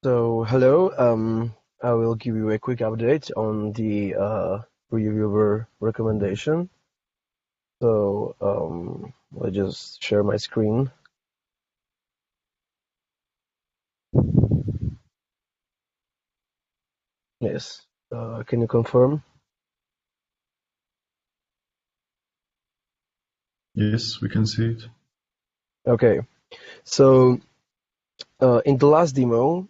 So hello, I will give you a quick update on the reviewer recommendation. So let's just share my screen. Yes, can you confirm? Yes, we can see it. Okay, so in the last demo,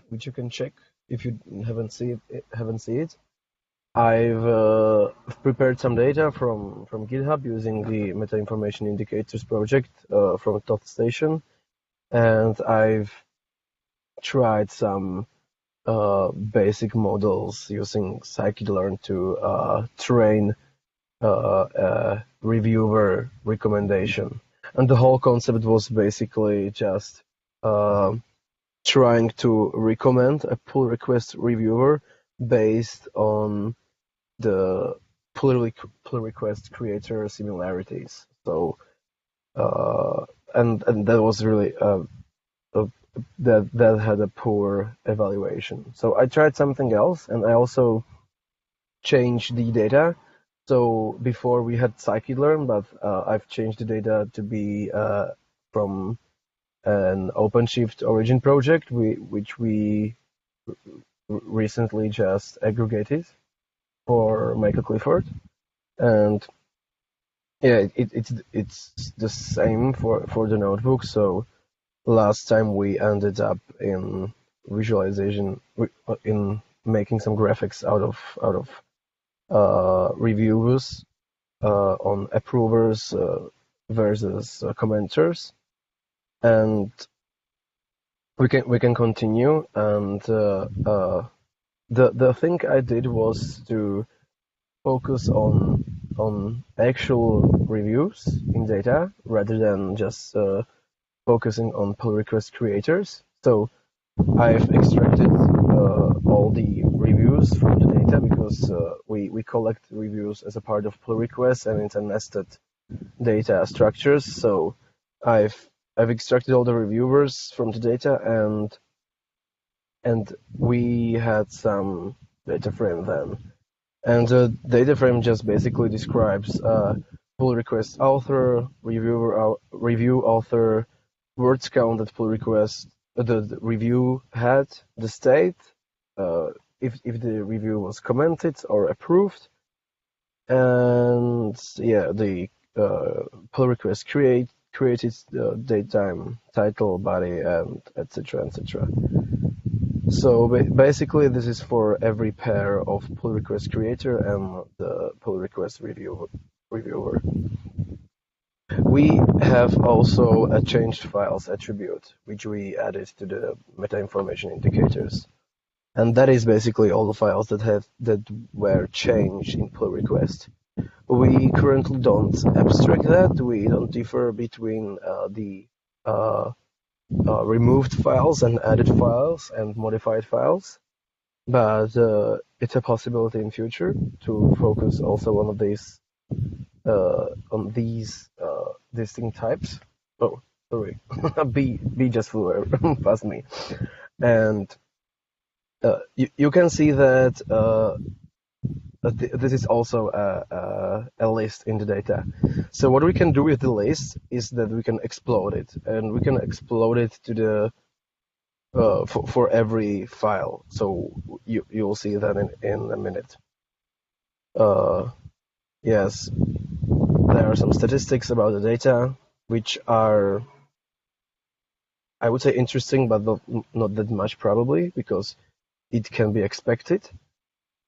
which you can check if you haven't seen it, I've prepared some data from GitHub using the meta information indicators project from Thoth station, and I've tried some basic models using scikit-learn to train a reviewer recommendation. And the whole concept was basically just uh, trying to recommend a pull request reviewer based on the pull request creator similarities. So and that was really uh, that had a poor evaluation. So I tried something else, and I also changed the data. So before we had scikit-learn, but I've changed the data to be from an OpenShift origin project, which we recently just aggregated for Michael Clifford, and yeah, it's the same for the notebook. So last time we ended up in visualization in making some graphics out of reviews on approvers versus commenters, and we can continue. And the thing I did was to focus on actual reviews in data rather than just focusing on pull request creators. So I've extracted all the reviews from the data because we collect reviews as a part of pull requests, and it's a nested data structures. So I've extracted all the reviewers from the data, and we had some data frame then. And the data frame just basically describes pull request author, review author, words count that pull request the review had, the state, if the review was commented or approved, and yeah, the pull request created the datetime, title, body, and etc. etc. So basically, this is for every pair of pull request creator and the pull request reviewer. We have also a changed files attribute, which we added to the meta information indicators. And that is basically all the files that were changed in pull request. We currently don't abstract that. We don't differ between the removed files and added files and modified files, but it's a possibility in future to focus also on these distinct types. Oh, sorry, B just flew past me, and you can see that this is also a list in the data. So what we can do with the list is that we can explode it, and we can explode it to the for every file. So you'll see that in a minute. Yes, there are some statistics about the data, which are, I would say, interesting, but not that much probably, because it can be expected.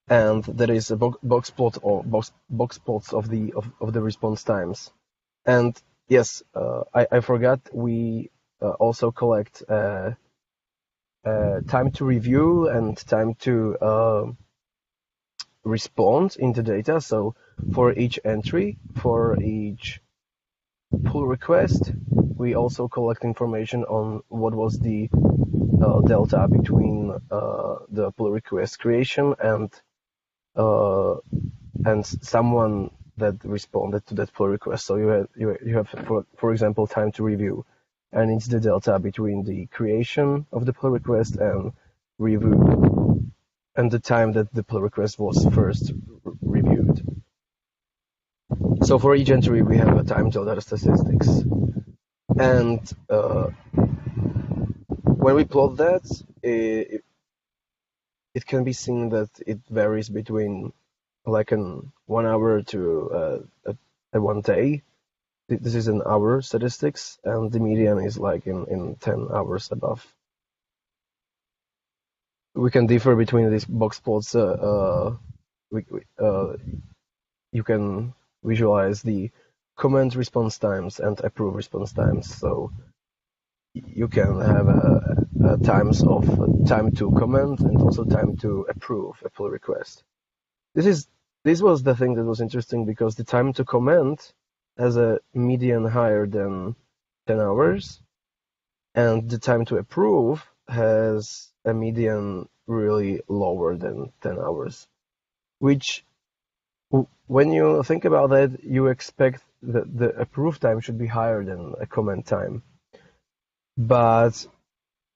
And there is a box plot or box plots of the response times. And yes, I forgot, we also collect time to review and time to respond in the data. So for each entry, for each pull request, we also collect information on what was the delta between the pull request creation and someone that responded to that pull request. So you have for example time to review. and it's the delta between the creation of the pull request and review, and the time that the pull request was first reviewed. So for each entry, we have a time delta statistics, and when we plot that, it can be seen that it varies between like an 1 hour to a 1 day. This is an hour statistics, and the median is like in 10 hours above. We can differ between these box plots. You can visualize the comment response times and approve response times. So you can have times of time to comment and also time to approve a pull request. This was the thing that was interesting, because the time to comment has a median higher than 10 hours, and the time to approve has a median really lower than 10 hours, which, when you think about that, you expect that the approve time should be higher than a comment time. But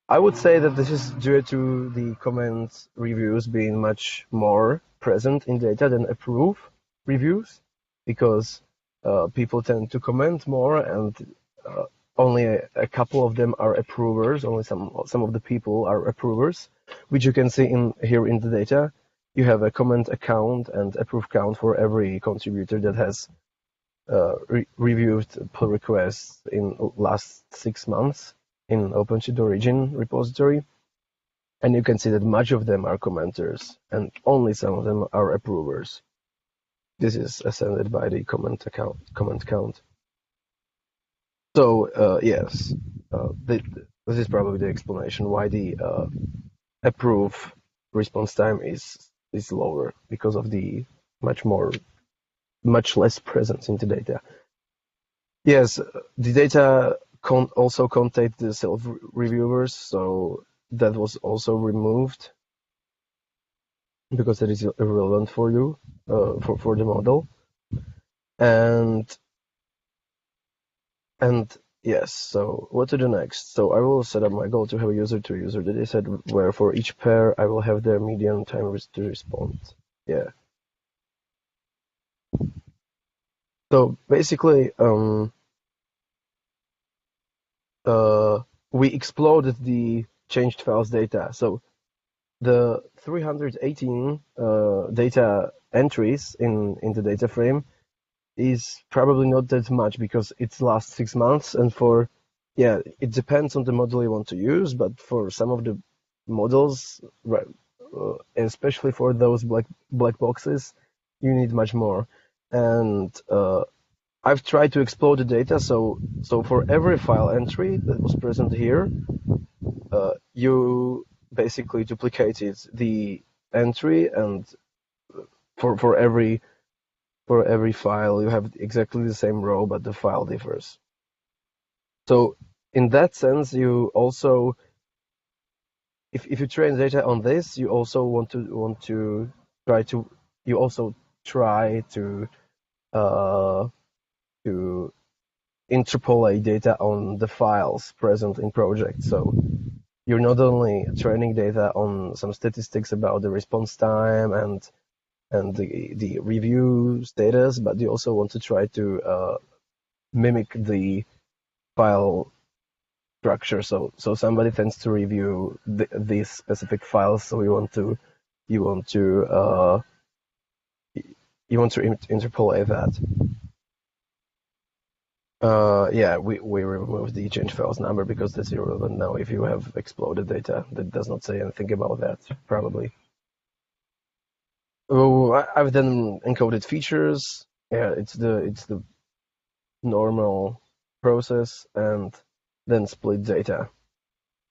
I would say that this is due to the comment reviews being much more present in data than approve reviews, because people tend to comment more, and only a couple of them are approvers. Only some of the people are approvers, which you can see here in the data. You have a comment account and approve count for every contributor that has reviewed pull requests in last 6 months in OpenShift Origin repository, and you can see that much of them are commenters and only some of them are approvers. This is ascended by the comment count. So yes, this is probably the explanation why the approve response time is lower, because of the much less presence in the data. Yes, the data also contained the self-reviewers, so that was also removed because that is irrelevant for you, for the model. And yes, so what to do next? So I will set up my goal to have a user-to-user data set where for each pair I will have their median time to respond. Yeah. So basically, we exploded the changed files data. So the 318 data entries in the data frame is probably not that much, because it's last 6 months, and it depends on the model you want to use, but for some of the models, right, especially for those black boxes, you need much more. And I've tried to explode the data, so for every file entry that was present here, you basically duplicated the entry, and for every file you have exactly the same row, but the file differs. So in that sense, you also, if you train data on this, you also want to try to interpolate data on the files present in project. So you're not only training data on some statistics about the response time and the review status, but you also want to try to mimic the file structure. So somebody tends to review these specific files, so you want to interpolate that. Yeah, we removed the change files number because that's irrelevant now. If you have exploded data, that does not say anything about that, probably. Oh, I've then encoded features. Yeah, it's the normal process, and then split data.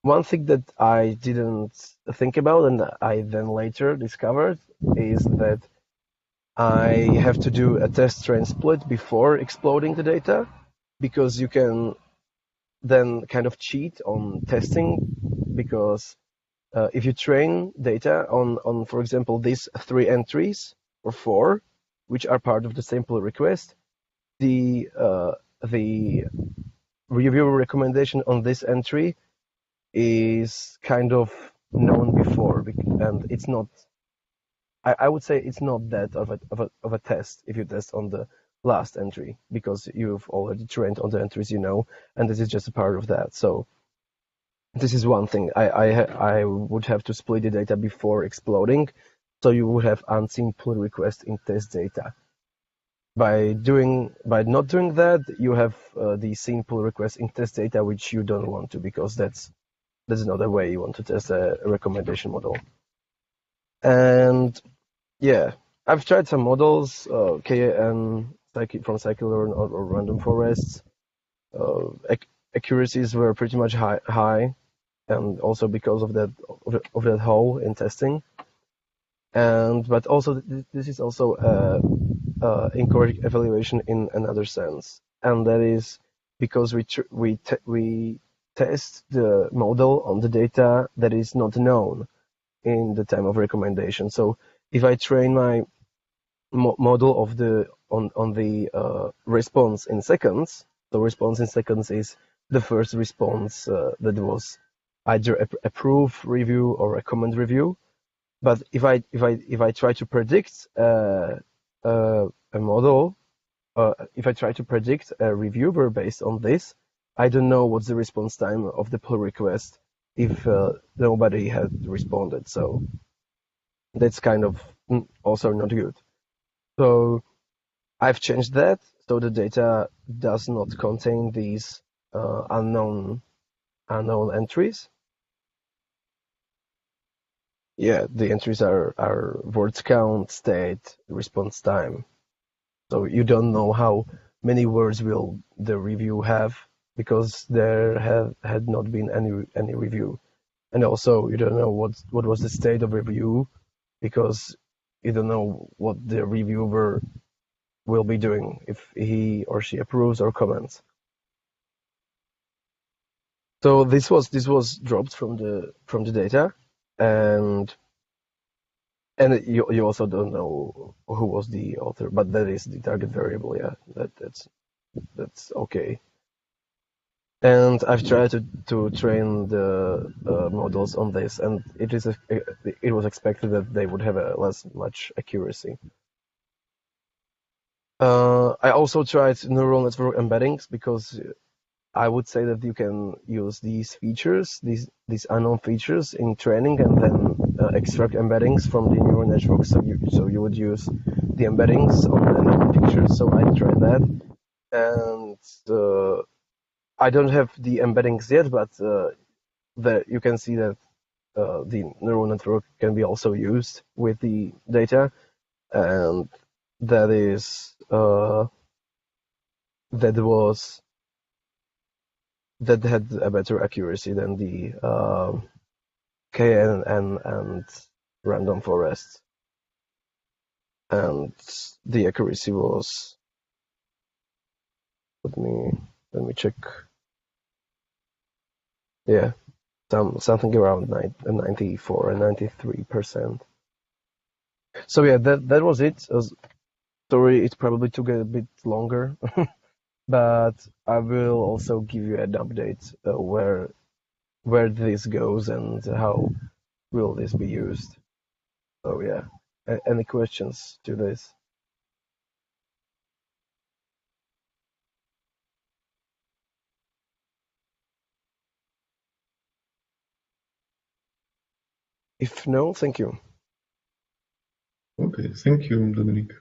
One thing that I didn't think about and I then later discovered is that I have to do a test train split before exploding the data, because you can then kind of cheat on testing, because if you train data on, for example, these 3 entries or 4, which are part of the same pull request, the reviewer recommendation on this entry is kind of known before, and it's not. I would say it's not that of a test if you test on the last entry because you've already trained on the entries you know, and this is just a part of that. So this is one thing. I would have to split the data before exploding, so you would have unseen pull request in test data. By not doing that, you have the seen pull request in test data, which you don't want to because that's not the way you want to test a recommendation model. And yeah, I've tried some models, KN from scikit-learn or random forests. Accuracies were pretty much high, and also because of that hole in testing. But also this is also incorrect evaluation in another sense, and that is because we test the model on the data that is not known in the time of recommendation. So if I train my model on the response in seconds, the response in seconds is the first response that was either approve review or recommend review. But if I try to predict a model, if I try to predict a reviewer based on this, I don't know what's the response time of the pull request if nobody had responded. So that's kind of also not good. So I've changed that so the data does not contain these unknown entries. Yeah, the entries are words count, state, response time. So you don't know how many words will the review have because there had not been any review. And also you don't know what was the state of review because you don't know what the reviewer will be doing if he or she approves or comments. So this was dropped from the data, and you also don't know who was the author, but that is the target variable. Yeah, that's okay. And I've tried to train the models on this, and it was expected that they would have a less much accuracy. I also tried neural network embeddings because I would say that you can use these features, these unknown features in training, and then extract embeddings from the neural network. So you would use the embeddings on the known features. So I tried that, and I don't have the embeddings yet, but you can see that the neural network can be also used with the data, and that is that had a better accuracy than the KN and random forest, and the accuracy was, let me check. Yeah, something around 94 and 93%. So yeah, that was it. Sorry, it probably took a bit longer, but I will also give you an update where this goes and how will this be used. So yeah, any questions to this? If no, thank you. Okay, thank you, Dominic.